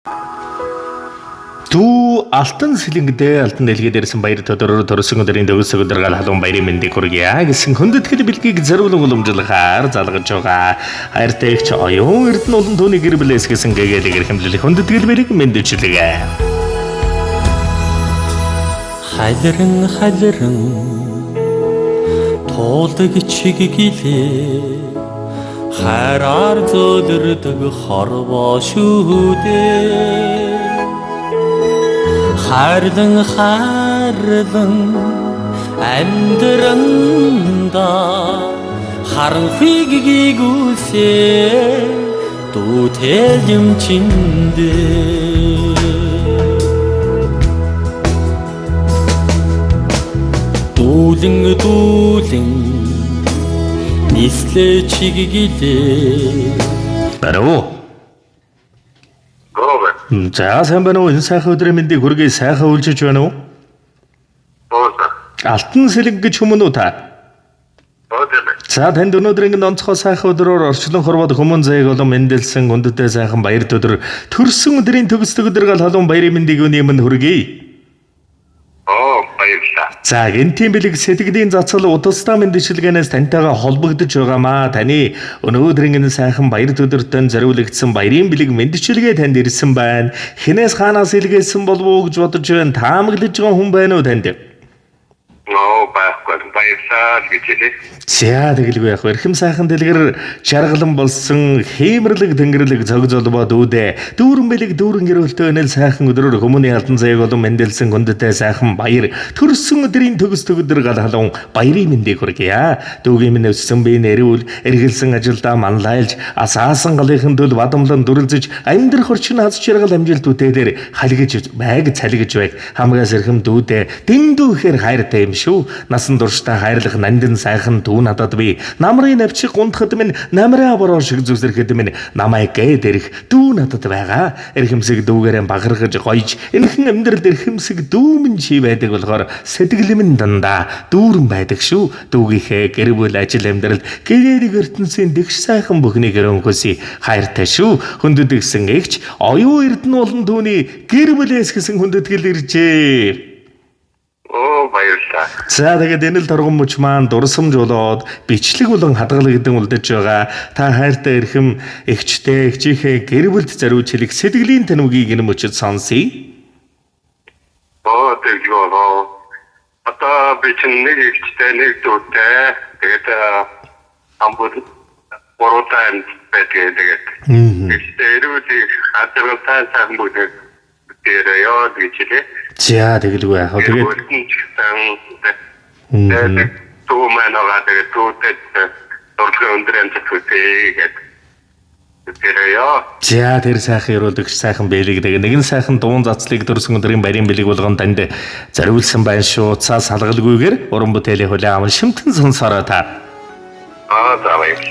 Түү алтан сэлэнгдээ алтан дэлгээд ирсэн баяр төдрөөр төрсөн өдрийн төгс өдрөөр халуун баярын мэндийг хүргье гэсэн хүндэтгэл бэлгийг зориулан уламжлахаар залгаж байгаа. Хайртайгч оюун эрдэнэ олон түүний гэр бүлээс гэсэн гэгээд ирхэмлэх хүндэтгэл бэлэг мэндэлжлэгээ. Халиран туулдаг чиглэлээ хайраар зөөлрдөг хорвоо шүү дээ. Хайрлан амьдранда харанхыг гүйсээ дүүтэй юм чиндээ. Дүүлэн нислээ чиглэлээ. Баруу. За сайн байна уу? Энэ сайхан өдрийн мэндийг хүргэе. Сайхан үйлчилж байна уу? Алтан сэлэг гэж хүмүүн үү та? За танд өнөөдрийн онцгой сайхан өдрөөр орчлон хорвоод хүмүүн заяг болон мэндэлсэн гүндэтэй сайхан баяр төдөр төрсөн өдрийн төгсдөг өдөр гал халуун баярын мэндийг өнөөдөр хүргэе. За гэнтийн бэлэг сэтгэлийн зацал удалстай мэндчилгээнээс танитайгаа холбогдож байгаамаа. Таны өнөөдрийн энэ сайхан баяр төдөртөө зориулагдсан баярын бэлэг мэндчилгээ танд ирсэн байна. Хинээс хаанаас илгээсэн болов уу гэж бодож байна. Таамаглаж байгаа хүн байна уу танд? Баярлалаа гэж хэлээ. За тэгэлгүй яг эрхэм сайхан дэлгэр жаргалан болсон хэмэрлэг тэнгэрлэг цог золбоо дүүдээ дүүрэн бэлэг дүүрэн гэрэлтэй өнөл сайхан өдрөөр хүмүүний алтан заяг болон мэндэлсэн гүндэтэй сайхан баяр төрсөн өдрийн төгсдөг өдөр гал халуун баярын мэндийг хүргье. Дүүгийн минь өссөн бие нэрүүл эргэлсэн ажилдаа манлайлж асаасан галынхын төл бадамлан дүрлзэж амьдрах орчин хаз чиргал амжилтуудээ дээр халигж байг цалгиж байг хамгаас эрхэм дүүдээ дэндүү ихээр хайртай юм шүү. Насан туршдаа хайрлах нандин сайхан дүү надад би намрын навчиг гунтхад минь намраа бороо шиг зүсрэхэд минь намайг гээд ирэх дүү надад байгаа. Эрхэмсэг дүүгээрээ багаргаж гойж энэхэн амьдрал эрхэмсэг дүү минь чи байдаг болохоор сэтгэл минь дандаа дүүрэн байдаг шүү. Дүүгийнхээ гэр бүл ажил амьдрал гэрээдэг ертөнцийн дэгш сайхан бүхнийг өрөнгөсөй хайртай шүү. Хүндэтгэсэн эгч оюун эрдэнэ олон түүний гэр бүлээс гэсэн хүндэтгэл иржээ. Баярлалаа. За тэгээд энэ л торгон мөч маань дурсамж болоод бичлэг болон хадгалаг гэдэг үлдэж байгаа. Та хайртай эрхэм эгчтэй эгчийнхээ гэр бүлд зориулж хэлэх сэтгэлийн танивыг энэ мөчөд сонсъё. Тэгвэл одоо би чинь нэг эгчтэй нэг дүүтэй тэгээд амбууд боротанд байдаг. Эрүүл хадгалтай сайхан бүдэг тэрөө гэж хэлээ. За тэгэлгүй яах вэ? Тэгээд туу манайгаа тэгээд туутай дурдлага өндрэн зүтгэе гэдэг. За тэр сайхан өрөөлөгч сайхан бэлэг нэгэн сайхан дуун цацлыг төрсөн өдрийн баярын бэлэг болгон танд зориулсан байна шүү. Цаас салгалгүйгээр уран бүтээлийн хүлээн аван шимтэн сонсороо та.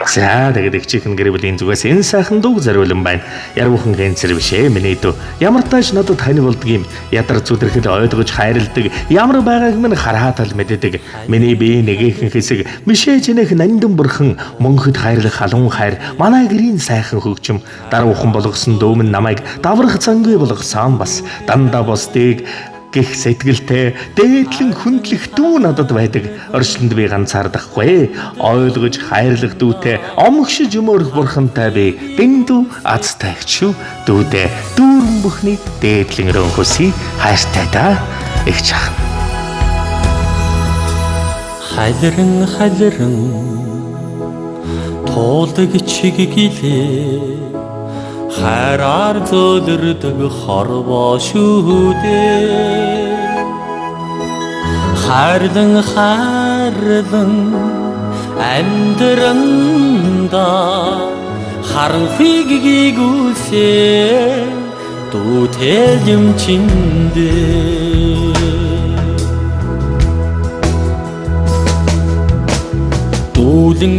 За тэгээд эгчийнхэн гэр бүлийн зүгээс энэ сайхан дууг зориулсан байна. Яруухан кэнцэр биш ээ миний дүү. Ямар тааш надад тань болдгийм. Ядар зүтрэхэд ойлгож хайрладаг. Ямар байгааг минь хараатал мэддэг. Миний бие нэгэн хэсэг мишээ чинэх нандин бүрхэн мөнхөд хайрлах халуун хайр. Манай гэрийн сайхан хөгжим. Даруухан болгосон дүү минь намайг даврах цангүй болгосон бас. Дандаа босдыг гэх сэтгэлтэй дээдлэн хүндлэх дүү надад байдаг. Орчлонд би ганцаардахгүй. Ойлгож хайрлах дүүтэй омгшиж өмөрөх бурхантай би дэндүү азтайч шүү. Дүүдээ дүүрэн бүхнийг дээдлэн өрөнгөсөй хайртай да. Эгч ах. Халиран туулдаг чиглэлээ хайраар зөөлрдөг хорвоо шүү дээ. Хайрлан амьдранда харанхыг гүйсээ дүүтэй юм чиндээ. Дүүлэн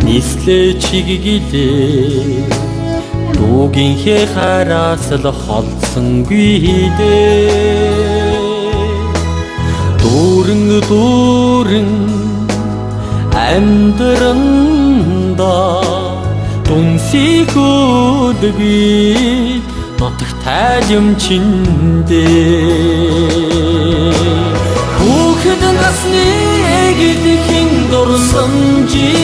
нислээ чиглэлээ дүүгийнхээ хараас л холдсонгүй дээ. Дүүрэн амьдранда Дүнсийг өдөгий нутаг тайлмчиндээ Хүүхэд насны эгэдхийн дурсамжийг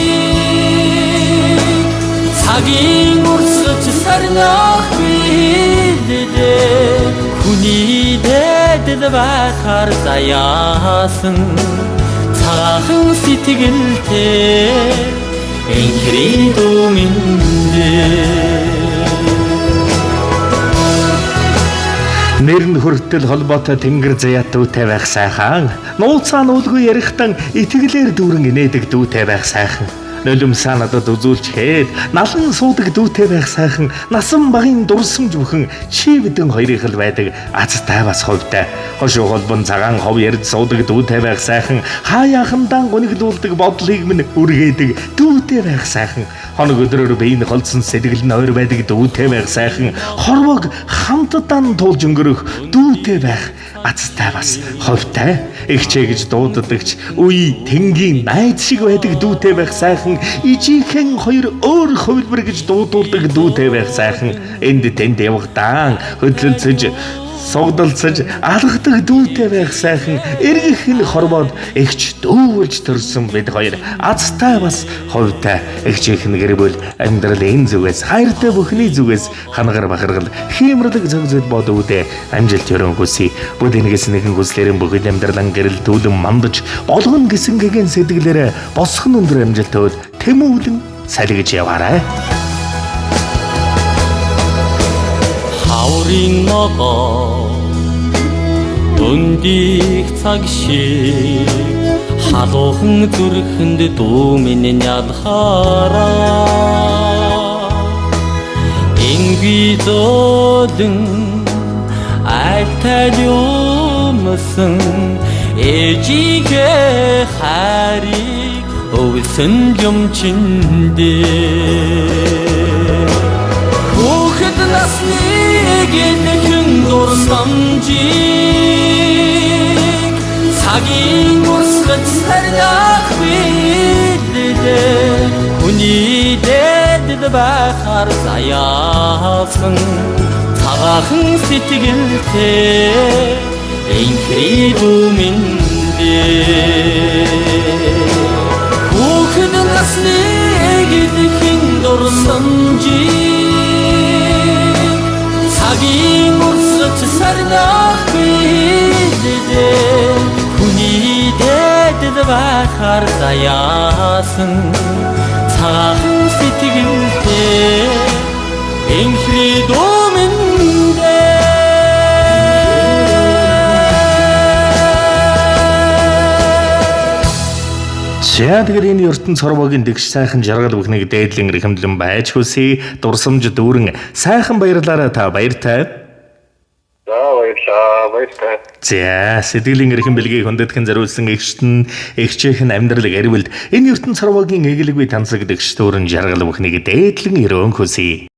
цагийн урсгаж сарнах билдээ Хүний дэдэл байхаар заяасан цагаахан сэтгэлтэй Энхри думиндээ Нэрн хүртэл холбоотой тэнгэр заяа дүүтэй байх сайхан. Нууцаа нуулгүй ярихтан итгэлээр дүүрэн инээдэг дүүтэй байх сайхан. Нулимсаа надад үзүүлчихэд налан суудаг дүүтэй байх сайхан. Насан багын дурсамж бүхэн чи бидэн хоёрын л байдаг азтай бас ховтай. Хошуу холбон цагаан хов ярьж суудаг дүүтэй байх сайхан. Хаяахандан гониглуулдаг бодлыг минь үргээдэг дүүтэй байх сайхан. Хоног өдрөөр биеийн холдсон сэтгэл нь ойр байдаг дүүтэй байх сайхан. Хорвог хамтдаа туулж өнгөрөх дүүтэй байх азтай бас ховтай. Игчээ гэж дууддагч үе тэнгийн найз шиг байдаг дүүтэй байх сайхан. Ижийнхэн хоёр өөр хувилбар гэж дуудуулдаг дүүтэй байх сайхан. Энд тэнд явгадаан хөдлөлцөж согдолцож алгадаг дүүтэй байх сайхан. Эргэх нь хорвоод эгч дүүвэлж төрсөн бид хоёр азтай бас ховтай. Эгчийнхэн гэрбэл амьдралын зүгээс хайртай бүхний зүгээс ханагар бахаргал хиймэрлэг зөгзөл бодөвдөө амжилт өрөн хүсье. Бүдэнгэс нэгэн хүслэрэн бүхэл амьдралан гэрэл дүүлэн мандаж болгон гисэн гэгэн сэтгэлээрээ босхон өндөр амжилтууд тэмүүлэн салгиж яваарай. Хаврын ногоо өндих цаг шиг халуухан зүрхэнд дүүмэн ялхаараа Инги зодэн айтай юмсан ээжигээ хариг өвсөн юм чиндээ Хүүхэд насны эгэдхэн дурсамжийг цагийн урсгаж сарнах билдээ Хүний дэдэл байхаар заяасан цагаахан сэтгэлтэй Энхри думиндээ Хүүхэд насны эгэдхэн дурсамжийг цагийн урсгаж сарнах билдээ Хүний дэдэл байхаар заяасан цагаахан сэтгэлтэй Энхри думиндээ Тэгэхээр энэ ертөнц хорвогийн дэгш сайхан жаргал бүхнийг дээдлэн эрхэмлэн байж хүсье. Дурсамж дүүрэн сайхан баярлаарай та баяртай. баярлалаа. За сэтгэлийн эрхэм бэлгийг хүндэтгэн зориулсан эгчт нь эгчийнхэн амьдрал эрвэлд энэ ертөнц хорвогийн эглэгүй тансаг дэгш дүүрэн жаргал бүхнийг дээдлэн өрөөн хүсье.